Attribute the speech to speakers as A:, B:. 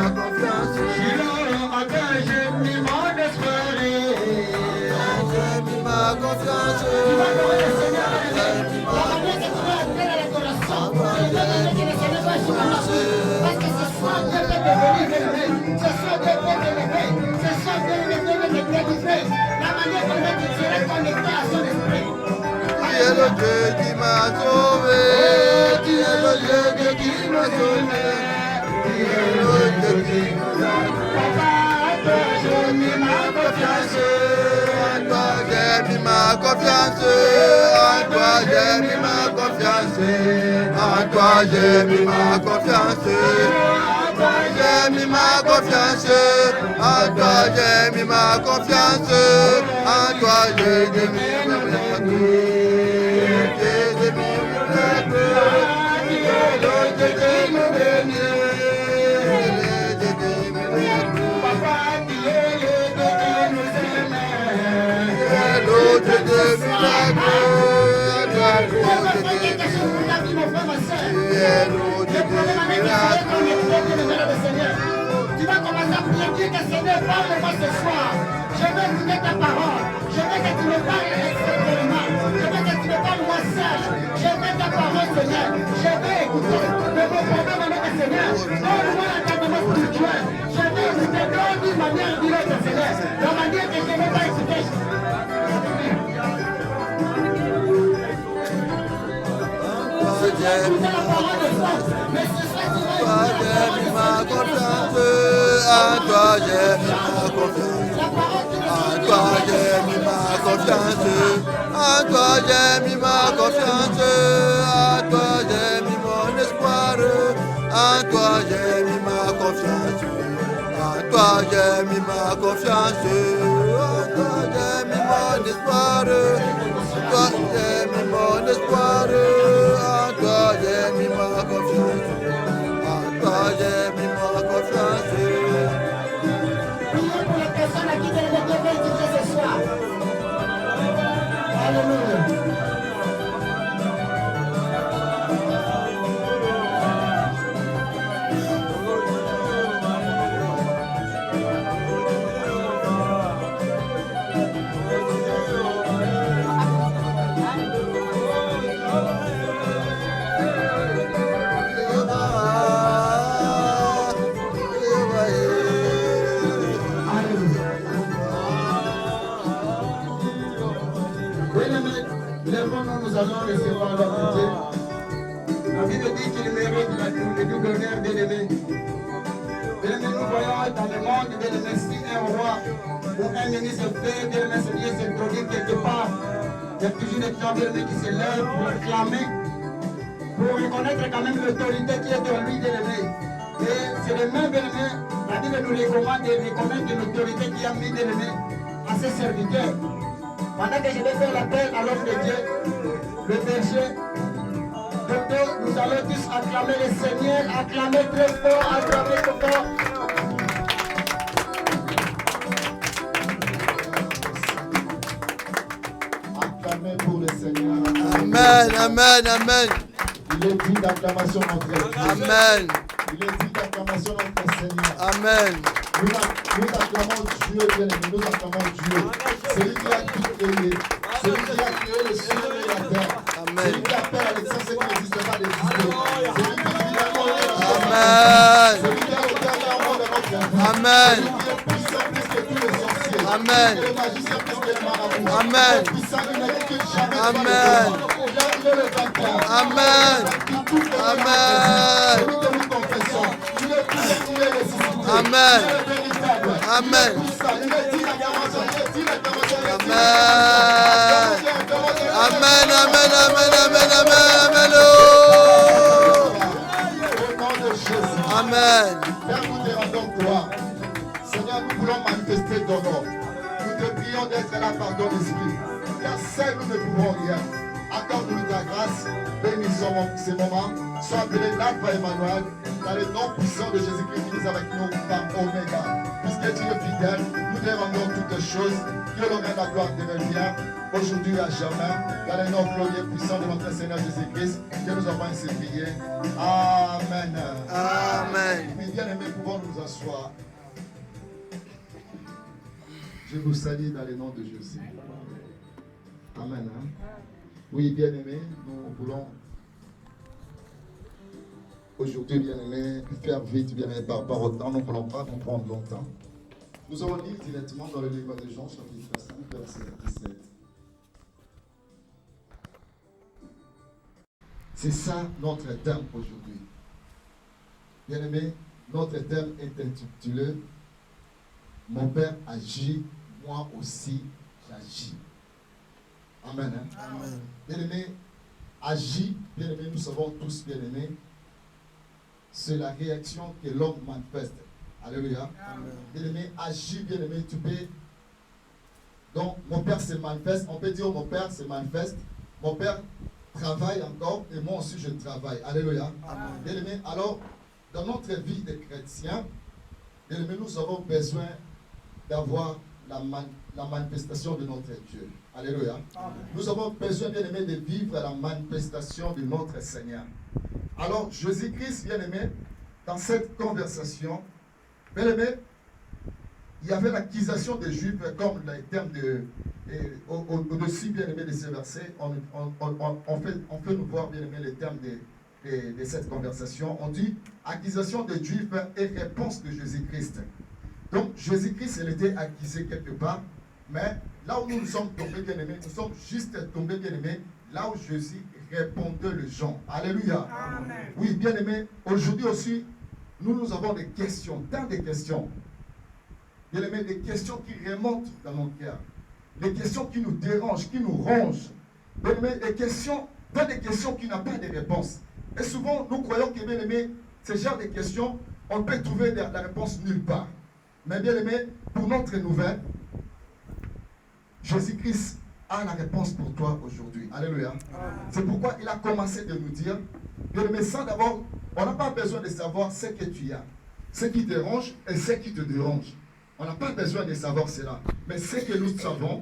A: confiance. En toi j'ai mis mon espoir. J'ai mis ma confiance. Tu vas adorer le Seigneur. La manière que tu vas entrer dans l'adoration. Je veux que le Seigneur va jouer ma vie. Parce que ce soir Dieu peut te délivrer. Ce soir Dieu peut te lever. Ce soir Dieu peut te délivrer. La manière dont tu seras connecté à son esprit. Tu es le Dieu qui m'a sauvé. Tu es le Dieu qui m'a sauvé. Tu es le Dieu qui m'a sauvé. Papa, à toi j'ai mis ma confiance. À toi j'ai mis ma confiance. À toi j'ai mis ma confiance. À toi j'ai mis ma confiance. J'ai mis ma confiance. À toi j'ai mis ma confiance. À toi j'ai mis ma confiance. Tu vas commencer à prier, dire que Seigneur, parle-moi ce soir. Je veux écouter ta parole. Je veux que tu me parles exceptionnellement. Je veux que tu me parles moi seul. Je veux ta parole, Seigneur. Je veux écouter. Mais mon problème avec le Seigneur, donne-moi l'entendement spirituel. Je veux écouter d'une manière ou d'une autre, Seigneur. La manière que je ne vais pas écouter. J'ai la parole de force, mais ce soir tu vas écouter ma confiance. À toi j'ai mis ma confiance. À toi j'ai mis ma confiance. À toi j'ai mis ma confiance. À toi j'ai mis mon espoir. À toi j'ai mis ma confiance. À toi j'ai mis ma confiance. À toi j'ai mis mon espoir. À toi j'ai mis mon espoir. À toi j'ai mis ma confiance. À toi j'ai mis ma confiance. Priez pour les personnes à qui Dieu veut éduquer ce soir. Alléluia. Nous allons recevoir leur Dieu. La Bible dit qu'il mérite le double honneur bien-aimé. Bien-aimé, nous voyons dans le monde, bien-aimé, si un roi ou un ministre fait, bien-aimé, Seigneur, s'introduire quelque part, il y a toujours des gens, bien-aimé, qui se lèvent pour acclamer, pour reconnaître quand même l'autorité qui est en lui, bien-aimé. Et c'est le même, bien-aimé, la Bible nous recommande de reconnaître l'autorité qui a mis, bien-aimé, à ses serviteurs. Pendant que je vais faire l'appel à l'homme de Dieu, le berger, docteur, nous allons tous acclamer le Seigneur, acclamer très fort, acclamer très fort. Acclamer pour le Seigneur. Amen, amen, amen. Il est dit d'acclamation notre Amen. Il est dit d'acclamation notre Seigneur. Amen. Nous acclamons Dieu, bien-aimé, nous acclamons Dieu. C'est lui qui a tout créé. C'est lui qui a créé le ciel et la terre. Amen. C'est lui qui a fait à l'existence ce qui n'existe pas d'exister. C'est lui qui vit la mort et la mort. Amen. C'est lui qui a regardé en mort de notre vie. Amen. C'est lui qui est puissant plus que tous les sorciers. Amen. Il est magicien plus que les marabouts. Amen. Puissant, il n'est qu'une jamais. Amen. Il est le vainqueur. Amen. Amen. C'est lui que nous confessons. Il est puissant, il est ressuscité. Amen. Il est véritable. Amen. Il est puissant. Il est dit la garantie. Il est dit la garantie. Amen, amen, amen, amen, amen, amen. Au nom de Jésus. Amen. Père, nous te rendons gloire. Seigneur, nous voulons manifester ton nom. Nous te prions d'être là par ton esprit. Car seul nous ne pouvons rien. Accorde-nous ta grâce. Bénissons ces moments. Sois appelé l'Alpha Emmanuel. Dans le nom puissant de Jésus-Christ qui est avec nous par Oméga. Puisque tu es fidèle, nous te rendons toutes les choses. Que l'honneur et la gloire te reviennent aujourd'hui et à jamais. Dans le nom glorieux et puissant de notre Seigneur Jésus-Christ, que nous avons ainsi prié. Amen. Amen. Bien aimés, pouvons nous vous asseoir. Je vous salue dans le nom de Jésus. Amen. Hein? Oui, bien-aimés, nous voulons aujourd'hui, bien-aimés, faire vite, bien-aimés, par rapport au temps. Nous ne voulons pas nous prendre longtemps. Nous allons lire directement dans le livre de Jean, chapitre 5, verset 17. C'est ça notre thème aujourd'hui. Bien-aimés, notre thème est intitulé « Mon Père agit, moi aussi j'agis ». Amen. Hein? Amen. Bien-aimés, agit, bien-aimés, nous savons tous, bien-aimés, c'est la réaction que l'homme manifeste. Alléluia. Bien-aimé, agis, bien-aimé, tu peux. Donc, mon Père se manifeste. On peut dire, mon Père se manifeste. Mon Père travaille encore et moi aussi je travaille. Alléluia. Bien-aimé, alors, dans notre vie de chrétien, bien-aimé, nous avons besoin d'avoir la manifestation de notre Dieu. Alléluia. Amen. Nous avons besoin, bien-aimé, de vivre la manifestation de notre Seigneur. Alors, Jésus-Christ, bien-aimé, dans cette conversation, bien-aimé, il y avait l'accusation des Juifs, comme les termes au-dessus, bien-aimé, de ces versets. On fait nous voir, bien-aimé, les termes de cette conversation. On dit accusation des Juifs et réponse de Jésus-Christ. Donc, Jésus-Christ, il était accusé quelque part, mais là où nous sommes tombés, bien-aimés, nous sommes juste tombés, bien-aimés, là où Jésus répondait les gens. Alléluia. Amen. Oui, bien-aimés, aujourd'hui aussi, nous avons des questions, tant de questions. Bien-aimés, des questions qui remontent dans nos cœurs, des questions qui nous dérangent, qui nous rongent. Bien-aimés, des questions qui n'ont pas de réponse. Et souvent, nous croyons que, bien-aimés, ce genre de questions, on peut trouver la réponse nulle part. Mais bien aimé, pour notre nouvelle, Jésus-Christ a la réponse pour toi aujourd'hui. Alléluia. C'est pourquoi il a commencé de nous dire, bien aimé, ça d'abord, on n'a pas besoin de savoir ce que tu as, ce qui te dérange et ce qui te dérange. On n'a pas besoin de savoir cela. Mais ce que nous savons,